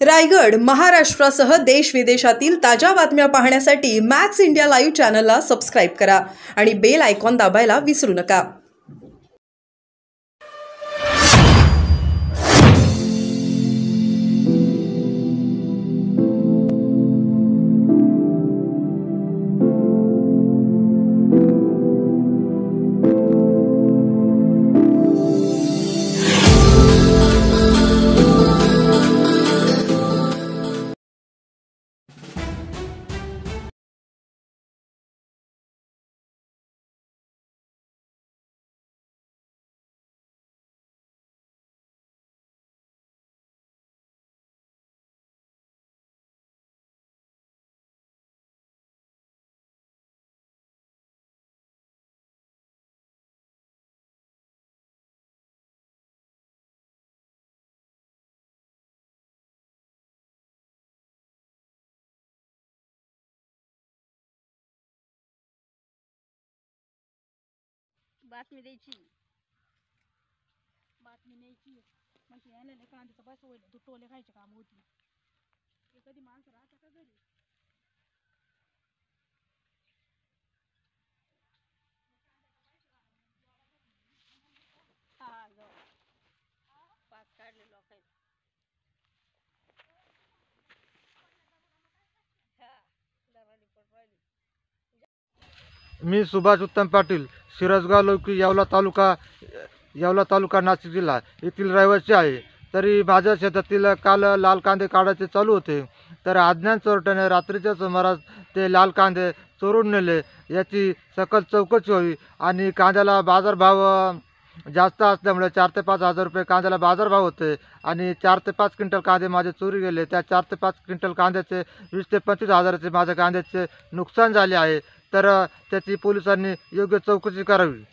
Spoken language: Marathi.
रायगड, महाराष्ट्रासह देश विदेशातील ताज्या बातम्या पाहण्यासाठी मॅक्स इंडिया लाईव्ह चॅनलला सबस्क्राईब करा आणि बेल आयकॉन दाबायला विसरू नका। बातमी द्यायची बातमी न्यायची म्हणजे यायला नाही कांद्याचं बस होईल टोले खायचे काम होती ते कधी माणसं राहतात का घरी हा जाऊ पाच काढले लोक आहेत मी सुभाष उत्तम पाटील, शिरसगाव लौकी, येवला तालुका, नाशिक जिल्हा येथील रहिवासी आहे। तरी माझ्या शेतातील काल लाल कांदे काढायचे चालू होते, तर अज्ञात चोरट्याने रात्रीच्या सुमारास ते लाल कांदे चोरून नेले। याची सकल चौकशी व्हावी आणि कांद्याला बाजारभाव जास्त असल्यामुळे 4 ते 5 हजार रुपये कांद्याला बाजारभाव होते आणि 4 ते 5 क्विंटल कांदे माझे चोरी गेले। त्या 4 ते 5 क्विंटल कांद्याचे 20 ते 25 हजाराचे माझ्या कांद्याचे नुकसान झाले आहे। तर त्याची पोलिसांनी योग्य चौकशी करावी।